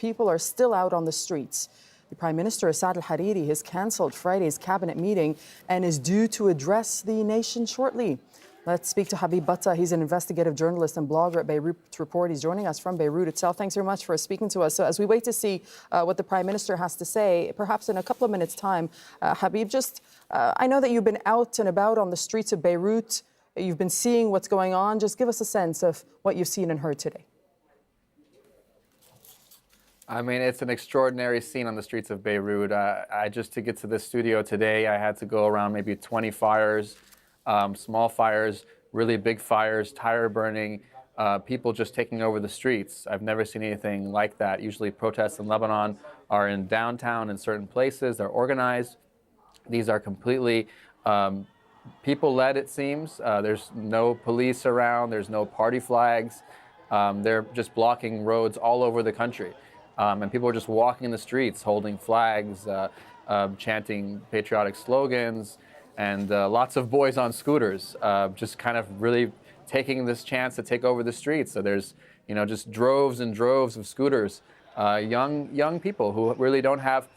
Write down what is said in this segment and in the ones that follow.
people are still out on the streets. The Prime Minister, Saad al-Hariri, has cancelled Friday's cabinet meeting and is due to address the nation shortly. Let's speak to Habib Batta. He's an investigative journalist and blogger at Beirut Report. He's joining us from Beirut itself. Thanks very much for speaking to us. So as we wait to see what the Prime Minister has to say, perhaps in a couple of minutes' time, Habib, I know that you've been out and about on the streets of Beirut. You've been seeing what's going on. Just give us a sense of what you've seen and heard today. I mean, it's an extraordinary scene on the streets of Beirut. Just to get to this studio today, I had to go around maybe 20 fires, small fires, really big fires, tire burning, people just taking over the streets. I've never seen anything like that. Usually protests in Lebanon are in downtown in certain places. They're organized. These are completely people-led, it seems. There's no police around. There's no party flags. They're just blocking roads all over the country. And people are just walking in the streets, holding flags, chanting patriotic slogans, and lots of boys on scooters, just kind of really taking this chance to take over the streets. So there's, just droves and droves of scooters, young people who really don't have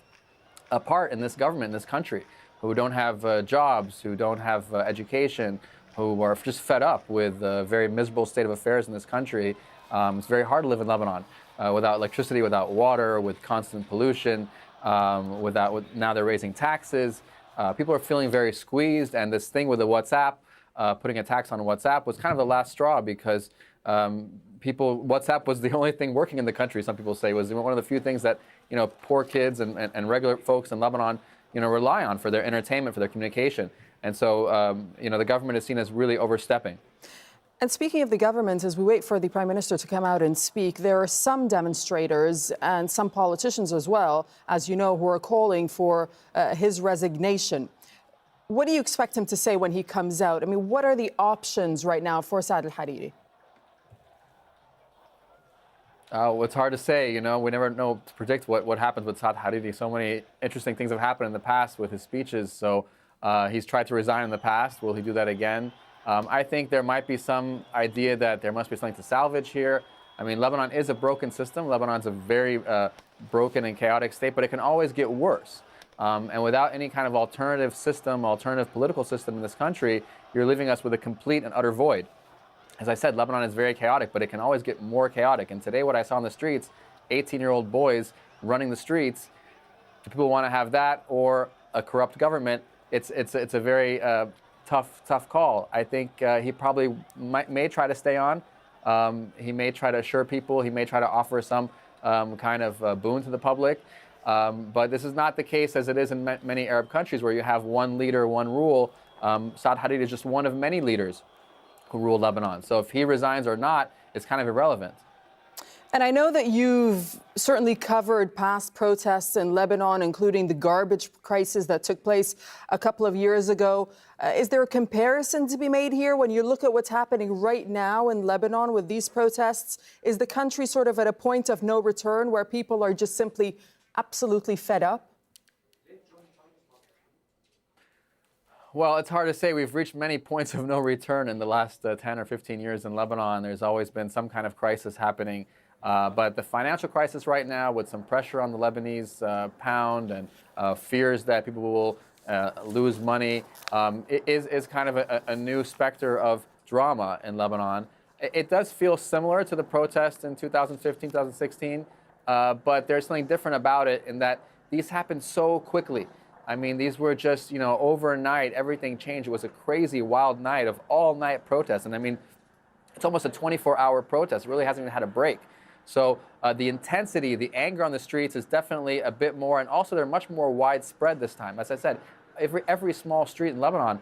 a part in this government, in this country, who don't have jobs, who don't have education, who are just fed up with the very miserable state of affairs in this country. It's very hard to live in Lebanon without electricity, without water, with constant pollution, now they're raising taxes. People are feeling very squeezed, and this thing with the WhatsApp, putting a tax on WhatsApp was kind of the last straw because WhatsApp was the only thing working in the country, some people say, was one of the few things that, poor kids and regular folks in Lebanon, rely on for their entertainment, for their communication. And so, the government is seen as really overstepping. And speaking of the government, as we wait for the Prime Minister to come out and speak, there are some demonstrators and some politicians as well, as you know, who are calling for his resignation. What do you expect him to say when he comes out? I mean, what are the options right now for Saad al-Hariri? It's hard to say, we never know to predict what happens with Saad al-Hariri. So many interesting things have happened in the past with his speeches. So he's tried to resign in the past. Will he do that again? I think there might be some idea that there must be something to salvage here. I mean, Lebanon is a broken system. Lebanon's a very broken and chaotic state, but it can always get worse. And without any kind of alternative system, alternative political system in this country, you're leaving us with a complete and utter void. As I said, Lebanon is very chaotic, but it can always get more chaotic. And today what I saw on the streets, 18-year-old boys running the streets, do people want to have that or a corrupt government? It's a very tough call. I think he probably may try to stay on. He may try to assure people. He may try to offer some kind of boon to the public. But this is not the case as it is in many Arab countries where you have one leader, one rule. Saad al-Hariri is just one of many leaders who rule Lebanon. So if he resigns or not, it's kind of irrelevant. And I know that you've certainly covered past protests in Lebanon, including the garbage crisis that took place a couple of years ago. Is there a comparison to be made here when you look at what's happening right now in Lebanon with these protests? Is the country sort of at a point of no return where people are just simply absolutely fed up? Well, it's hard to say. We've reached many points of no return in the last 10 or 15 years in Lebanon. There's always been some kind of crisis happening. But the financial crisis right now, with some pressure on the Lebanese pound and fears that people will lose money, is kind of a new specter of drama in Lebanon. It does feel similar to the protests in 2015, 2016, but there's something different about it in that these happened so quickly. I mean, these were just, overnight, everything changed. It was a crazy, wild night of all-night protests. And I mean, it's almost a 24-hour protest. It really hasn't even had a break. So the intensity, the anger on the streets is definitely a bit more, and also they're much more widespread this time. As I said, every small street in Lebanon,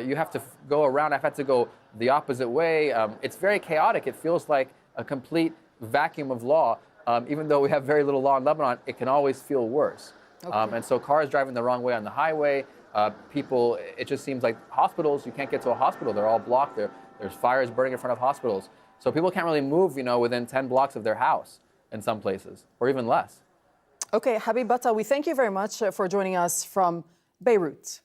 you have to go around. I've had to go the opposite way. It's very chaotic. It feels like a complete vacuum of law. Even though we have very little law in Lebanon, it can always feel worse. Okay. And so cars driving the wrong way on the highway, people, it just seems like hospitals, you can't get to a hospital. They're all blocked. There's fires burning in front of hospitals. So people can't really move, within 10 blocks of their house in some places, or even less. Okay, Habib Batta, we thank you very much for joining us from Beirut.